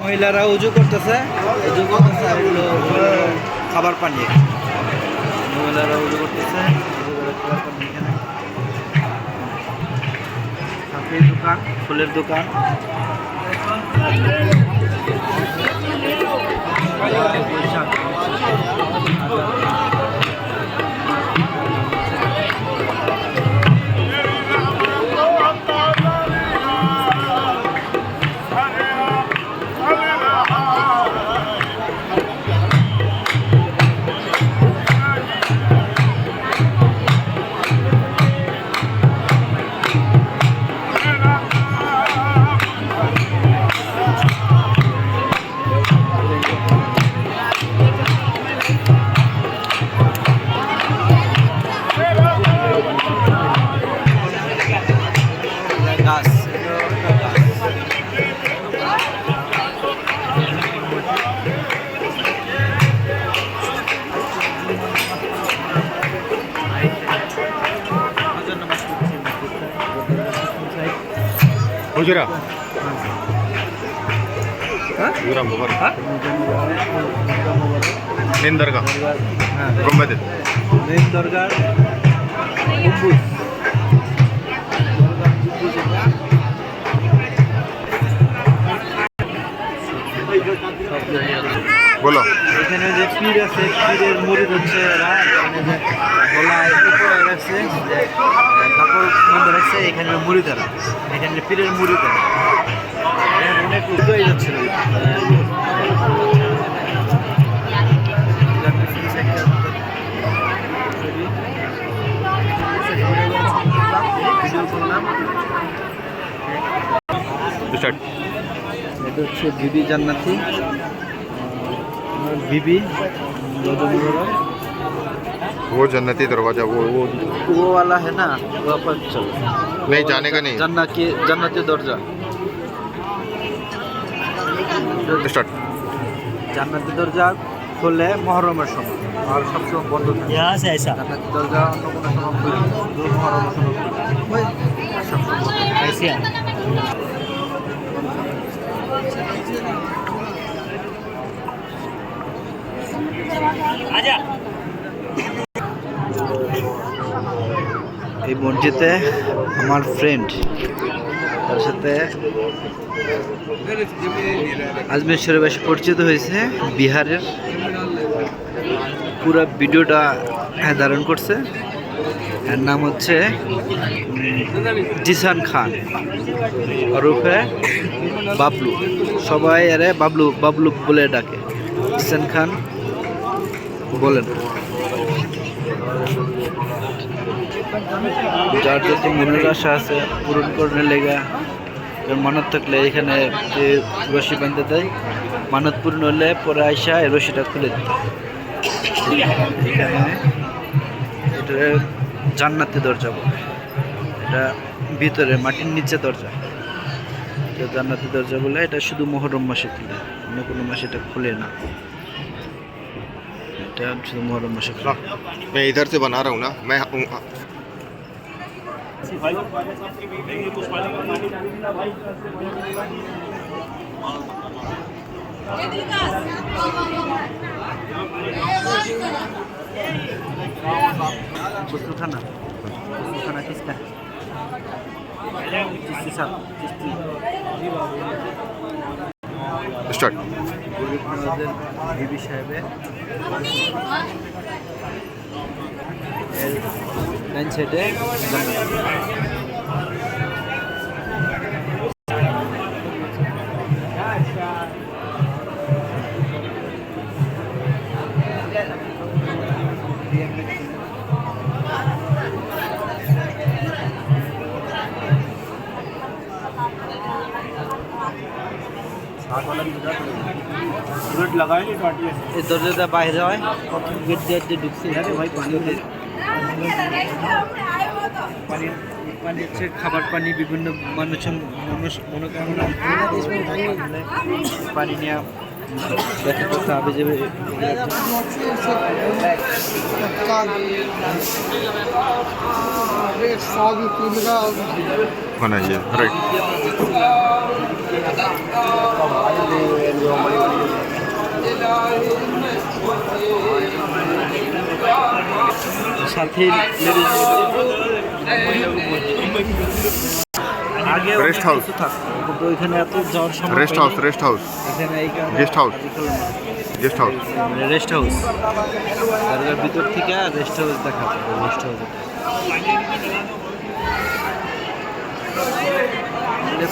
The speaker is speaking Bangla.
মহিলারা উজু করতেছে আর এগুলো খাবার পানি। মহিলারা উজু করতেছে, খাবার পানি এখানে। কাপড়ের দোকান, ফুলের দোকান। গাছ हुजरा हुजरा मुबारक मेन दरगाह गुंबद মেন দরগার গম্বুজ। बोलो এখানে যে পীর আছে, পীরের মুরিদ হচ্ছে এরা। এখানে যে গলায় উপরে রাখছে, যে কাপড় মধ্যে রাখছে, এখানে মুরিদেরা, এখানে পীরের মুরিদেরা। এখানে অনেক উদয় যাচ্ছে। ভিডিও করলাম। स्टार्ट এটা হচ্ছে বিবি জান্নাতি, बीबी। वो जन्नती दरवाजा वो वाला है ना, वहाँ पर चलो। नहीं जाने का नहीं। जन्नती दरजा। स्टार्ट জান্নাতি দরজা খুলে মহরমের সময়, আর সবসময় বন্ধ থাকে। यहाँ से ऐसा জান্নাতি দরজা অন্য কোনো সময় খুলে না, শুধু মহরমের সময় খুলে। সবসময় বন্ধ থাকে। ऐसे आजा এই বোনটিতে আমার ফ্রেন্ড, তার সাথে আজমির শরীফ এসে পরিচিত হয়েছে। বিহারের পুরো ভিডিওটা ধারণ করছে। এর নাম হচ্ছে জিসান খান, ওরফে বাবলু। সবাই আরে বাবলু বাবলু বলে ডাকে। জিসান খান বলেন। যার যত মনের আশা আছে পূরণ করতে লেগা, মানত থাকলে এখানে রশি বাঁধতে দেয়। মানত পূর্ণ হলে পরে আইসা এই রশিটা খুলে দিত। এখানে এটা জান্নাতি দরজা বলে। এটা ভিতরে মাটির নিচে দরজা, এটা জান্নাতি দরজা বলে। এটা শুধু মুহররম মাসে খুলে, অন্য কোনো মাসে এটা খুলে না। এটা শুধু মুহররম মাসে খুলে। मैं इधर से बना रहा हूँ ना मैं गुस्लखाना किसका है? चिश्ती साहब, चिश्ती। स्टार्ट गरीब नवाजेर बीबी साहेबे ডাইন সাইডে এই দরজাটা বাইরে হয়, গেট দিয়ে ঢুকছে। ভাই পানি হচ্ছে খাবার পানি, বিভিন্ন মানুষের মনোকামনা পানি নিয়ে দেখা করতে হবে যে बनाइए राइट সাথে আগে Rest house. কিন্তু ওইখানে এত যাওয়ার সময় रेस्ट हाउस रेस्ट हाउस এখানে এই Guest house. Guest house rest house দরগার ভিতর থেকে রেস্ট হাউস দেখা যায় রেস্ট হাউস এটা